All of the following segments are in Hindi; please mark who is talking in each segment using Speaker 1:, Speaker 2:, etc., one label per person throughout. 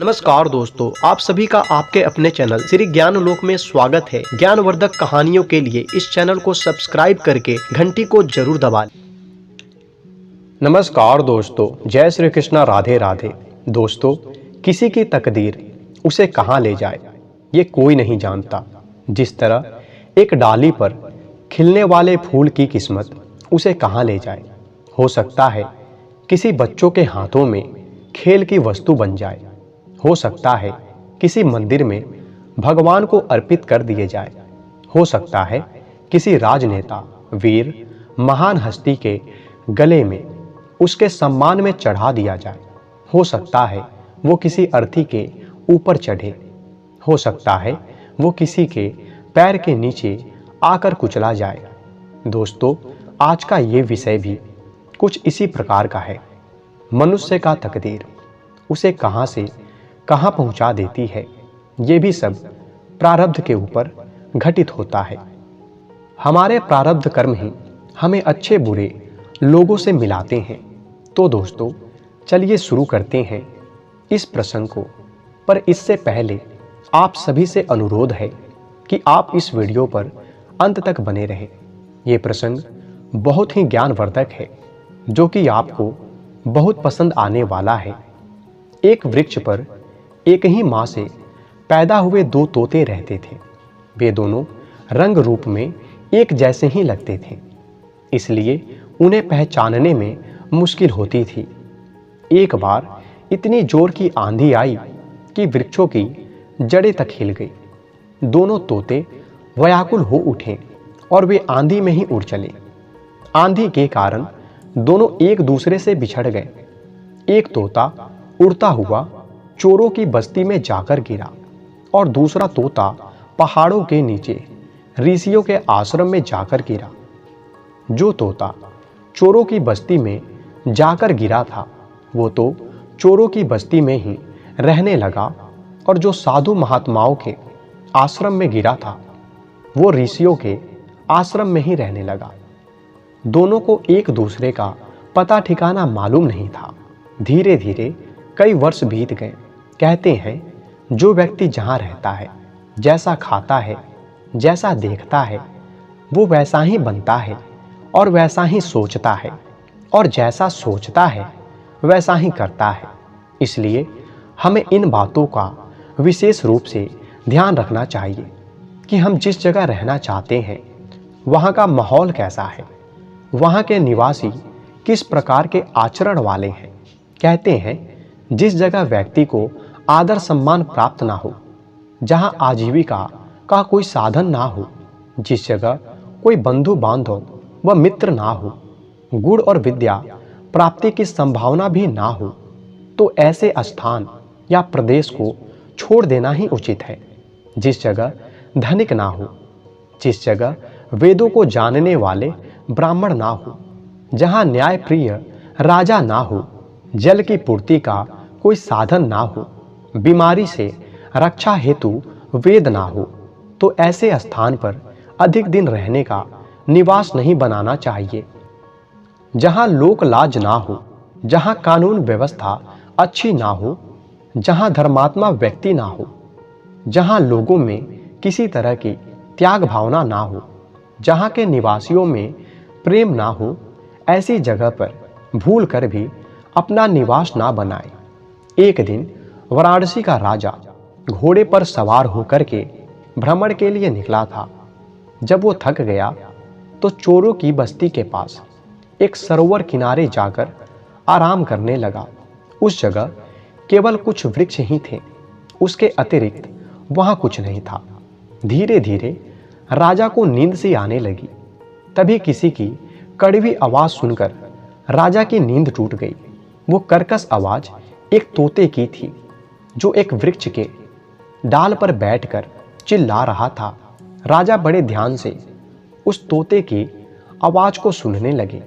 Speaker 1: नमस्कार दोस्तों, आप सभी का आपके अपने चैनल श्री ज्ञान लोक में स्वागत है। ज्ञानवर्धक कहानियों के लिए इस चैनल को सब्सक्राइब करके घंटी को जरूर दबा लें। नमस्कार दोस्तों, जय श्री कृष्णा, राधे राधे। दोस्तों, किसी की तकदीर उसे कहाँ ले जाए ये कोई नहीं जानता। जिस तरह एक डाली पर खिलने वाले फूल की किस्मत उसे कहाँ ले जाए। हो सकता है किसी बच्चों के हाथों में खेल की वस्तु बन जाए, हो सकता है किसी मंदिर में भगवान को अर्पित कर दिए जाए, हो सकता है किसी राजनेता, वीर, महान हस्ती के गले में उसके सम्मान में चढ़ा दिया जाए, हो सकता है वो किसी अर्थी के ऊपर चढ़े, हो सकता है वो किसी के पैर के नीचे आकर कुचला जाए। दोस्तों, आज का ये विषय भी कुछ इसी प्रकार का है। मनुष्य का तकदीर उसे कहाँ से कहाँ पहुंचा देती है, ये भी सब प्रारब्ध के ऊपर घटित होता है। हमारे प्रारब्ध कर्म ही हमें अच्छे बुरे लोगों से मिलाते हैं। तो दोस्तों, चलिए शुरू करते हैं इस प्रसंग को। पर इससे पहले आप सभी से अनुरोध है कि आप इस वीडियो पर अंत तक बने रहें। ये प्रसंग बहुत ही ज्ञानवर्धक है, जो कि आपको बहुत पसंद आने वाला है। एक वृक्ष पर एक ही माँ से पैदा हुए दो तोते रहते थे। वे दोनों रंग रूप में एक जैसे ही लगते थे, इसलिए उन्हें पहचानने में मुश्किल होती थी। एक बार इतनी जोर की आंधी आई कि वृक्षों की जड़ें तक हिल गई। दोनों तोते व्याकुल हो उठे और वे आंधी में ही उड़ चले। आंधी के कारण दोनों एक दूसरे से बिछड़ गए। एक तोता उड़ता हुआ चोरों की बस्ती में जाकर गिरा और दूसरा तोता पहाड़ों के नीचे ऋषियों के आश्रम में जाकर गिरा। जो तोता चोरों की बस्ती में जाकर गिरा था, वो तो चोरों की बस्ती में ही रहने लगा, और जो साधु महात्माओं के आश्रम में गिरा था, वो ऋषियों के आश्रम में ही रहने लगा। दोनों को एक दूसरे का पता ठिकाना मालूम नहीं था। धीरे धीरे कई वर्ष बीत गए। कहते हैं, जो व्यक्ति जहाँ रहता है, जैसा खाता है, जैसा देखता है, वो वैसा ही बनता है और वैसा ही सोचता है, और जैसा सोचता है वैसा ही करता है। इसलिए हमें इन बातों का विशेष रूप से ध्यान रखना चाहिए कि हम जिस जगह रहना चाहते हैं वहाँ का माहौल कैसा है, वहाँ के निवासी किस प्रकार के आचरण वाले हैं। कहते हैं, जिस जगह व्यक्ति को आदर सम्मान प्राप्त ना हो, जहाँ आजीविका का कोई साधन ना हो, जिस जगह कोई बंधु बांधव व मित्र ना हो, गुण और विद्या प्राप्ति की संभावना भी ना हो, तो ऐसे स्थान या प्रदेश को छोड़ देना ही उचित है। जिस जगह धनिक ना हो, जिस जगह वेदों को जानने वाले ब्राह्मण ना हो, जहाँ न्यायप्रिय राजा ना हो, जल की पूर्ति का कोई साधन ना हो, बीमारी से रक्षा हेतु वेद ना हो, तो ऐसे स्थान पर अधिक दिन रहने का निवास नहीं बनाना चाहिए। जहाँ लोक लाज ना हो, जहाँ कानून व्यवस्था अच्छी ना हो, जहाँ धर्मात्मा व्यक्ति ना हो, जहाँ लोगों में किसी तरह की त्याग भावना ना हो, जहाँ के निवासियों में प्रेम ना हो, ऐसी जगह पर भूल कर भी अपना निवास ना बनाए। एक दिन वाराणसी का राजा घोड़े पर सवार होकर के भ्रमण के लिए निकला था। जब वो थक गया तो चोरों की बस्ती के पास एक सरोवर किनारे जाकर आराम करने लगा। उस जगह केवल कुछ वृक्ष ही थे, उसके अतिरिक्त वहाँ कुछ नहीं था। धीरे धीरे राजा को नींद सी आने लगी। तभी किसी की कड़वी आवाज़ सुनकर राजा की नींद टूट गई। वो कर्कश आवाज़ एक तोते की थी, जो एक वृक्ष के डाल पर बैठकर चिल्ला रहा था। राजा बड़े ध्यान से उस तोते की आवाज़ को सुनने लगे।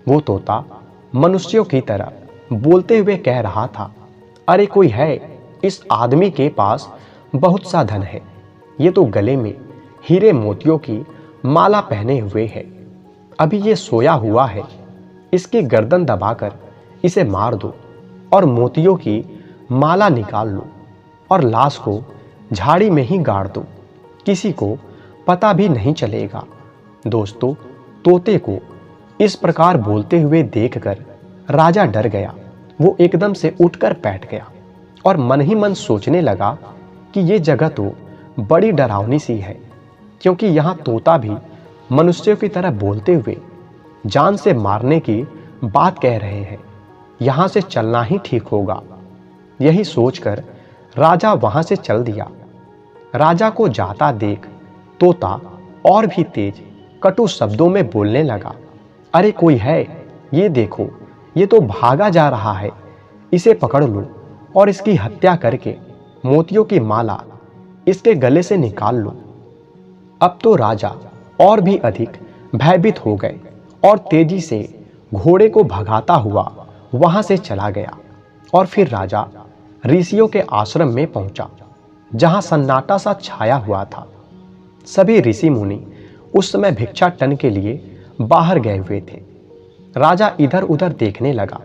Speaker 1: वो तोता मनुष्यों की तरह बोलते हुए कह रहा था, अरे कोई है, इस आदमी के पास बहुत सा धन है। ये तो गले में हीरे मोतियों की माला पहने हुए है। अभी ये सोया हुआ है, इसकी गर्दन दबाकर इसे मार दो और मोतियों की माला निकाल लो। और लाश को झाड़ी में ही गाड़ दो, किसी को पता भी नहीं चलेगा। दोस्तों, तोते को इस प्रकार बोलते हुए देखकर राजा डर गया। वो एकदम से उठकर बैठ गया और मन ही मन सोचने लगा कि ये जगह तो बड़ी डरावनी सी है, क्योंकि यहाँ तोता भी मनुष्यों की तरह बोलते हुए जान से मारने की बात कह रहे हैं। यहाँ से चलना ही ठीक होगा। यही सोचकर राजा वहां से चल दिया। राजा को जाता देख तोता और भी तेज कटु शब्दों में बोलने लगा, अरे कोई है, ये देखो, ये तो भागा जा रहा है, इसे पकड़ लो और इसकी हत्या करके मोतियों की माला इसके गले से निकाल लो। अब तो राजा और भी अधिक भयभीत हो गए और तेजी से घोड़े को भगाता हुआ वहां से चला गया। और फिर राजा ऋषियों के आश्रम में पहुंचा, जहां सन्नाटा सा छाया हुआ था। सभी ऋषि मुनि उस समय भिक्षाटन के लिए बाहर गए हुए थे। राजा इधर उधर देखने लगा।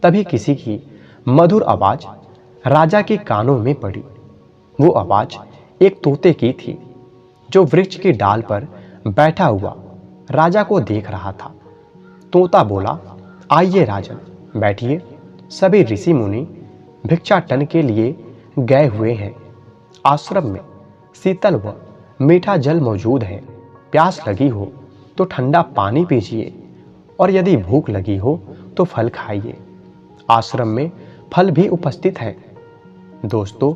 Speaker 1: तभी किसी की मधुर आवाज राजा के कानों में पड़ी। वो आवाज एक तोते की थी, जो वृक्ष की डाल पर बैठा हुआ राजा को देख रहा था। तोता बोला, आइए राजन, बैठिए। सभी ऋषि मुनि भिक्षाटन के लिए गए हुए हैं। आश्रम में शीतल व मीठा जल मौजूद है। प्यास लगी हो तो ठंडा पानी पीजिए और यदि भूख लगी हो तो फल खाइए। आश्रम में फल भी उपस्थित है। दोस्तों,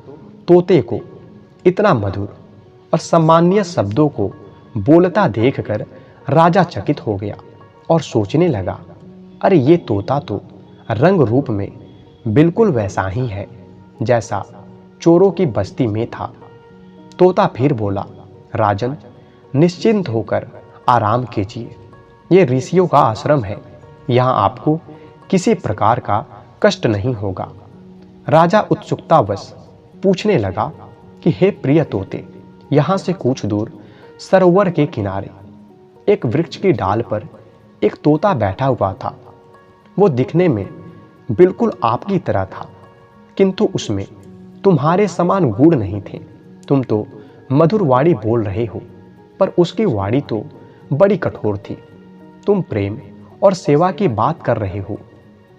Speaker 1: तोते को इतना मधुर और सम्मानीय शब्दों को बोलता देखकर राजा चकित हो गया और सोचने लगा, अरे ये तोता तो रंग रूप में बिल्कुल वैसा ही है जैसा चोरों की बस्ती में था। तोता फिर बोला, राजन, निश्चिंत होकर आराम कीजिए। ये ऋषियों का आश्रम है, यहाँ आपको किसी प्रकार का कष्ट नहीं होगा। राजा उत्सुकतावश पूछने लगा कि हे प्रिय तोते, यहाँ से कुछ दूर सरोवर के किनारे एक वृक्ष की डाल पर एक तोता बैठा हुआ था। वो दिखने में बिल्कुल आपकी तरह था, किंतु उसमें तुम्हारे समान गुण नहीं थे। तुम तो मधुर वाणी बोल रहे हो, पर उसकी वाणी तो बड़ी कठोर थी। तुम प्रेम और सेवा की बात कर रहे हो,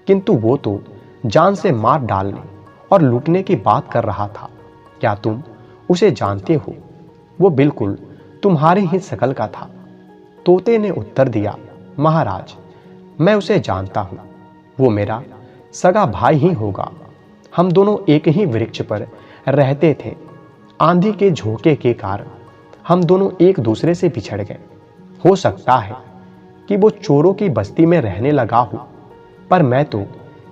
Speaker 1: किंतु वो तो जान से मार डालने और लूटने की बात कर रहा था। क्या तुम उसे जानते हो? वो बिल्कुल तुम्हारी ही शकल का था। तोते ने उत्तर दिया, महाराज, मैं उसे जानता हूँ। वो मेरा सगा भाई ही होगा। हम दोनों एक ही वृक्ष पर रहते थे। आंधी के झोंके के कारण हम दोनों एक दूसरे से बिछड़ गए। हो सकता है कि वो चोरों की बस्ती में रहने लगा हो, पर मैं तो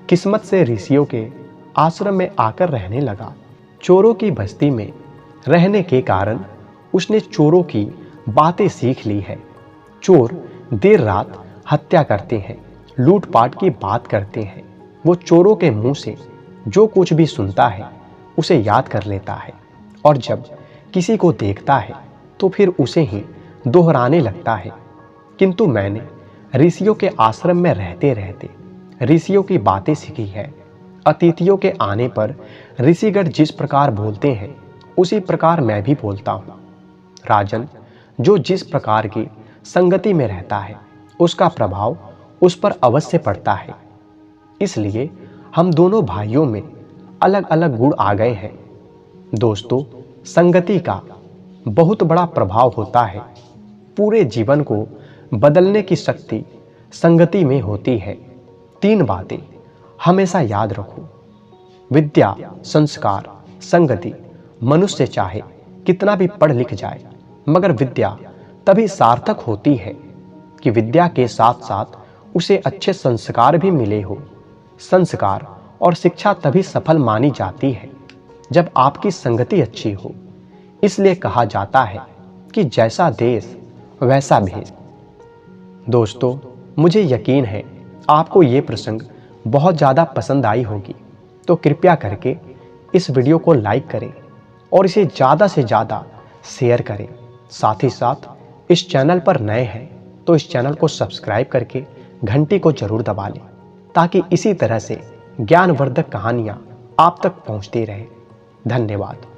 Speaker 1: किस्मत से ऋषियों के आश्रम में आकर रहने लगा। चोरों की बस्ती में रहने के कारण उसने चोरों की बातें सीख ली है। चोर देर रात हत्या करते हैं, लूटपाट की बात करते हैं। वो चोरों के मुंह से जो कुछ भी सुनता है उसे याद कर लेता है, और जब किसी को देखता है तो फिर उसे ही दोहराने लगता है। किंतु मैंने ऋषियों के आश्रम में रहते रहते ऋषियों की बातें सीखी है। अतिथियों के आने पर ऋषिगण जिस प्रकार बोलते हैं उसी प्रकार मैं भी बोलता हूँ। राजन, जो जिस प्रकार की संगति में रहता है उसका प्रभाव उस पर अवश्य पड़ता है। इसलिए हम दोनों भाइयों में अलग अलग गुण आ गए हैं। दोस्तों, संगति का बहुत बड़ा प्रभाव होता है। पूरे जीवन को बदलने की शक्ति संगति में होती है। 3 बातें हमेशा याद रखो। विद्या, संस्कार, संगति। मनुष्य चाहे कितना भी पढ़ लिख जाए, मगर विद्या तभी सार्थक होती है कि विद्या के साथ साथ उसे अच्छे संस्कार भी मिले हो। संस्कार और शिक्षा तभी सफल मानी जाती है जब आपकी संगति अच्छी हो। इसलिए कहा जाता है कि जैसा देश वैसा भेष। दोस्तों, मुझे यकीन है आपको ये प्रसंग बहुत ज़्यादा पसंद आई होगी, तो कृपया करके इस वीडियो को लाइक करें और इसे ज़्यादा से ज़्यादा शेयर करें। साथ ही साथ इस चैनल पर नए हैं तो इस चैनल को सब्सक्राइब करके घंटी को जरूर दबा लें, ताकि इसी तरह से ज्ञानवर्धक कहानियाँ आप तक पहुँचती रहे। धन्यवाद।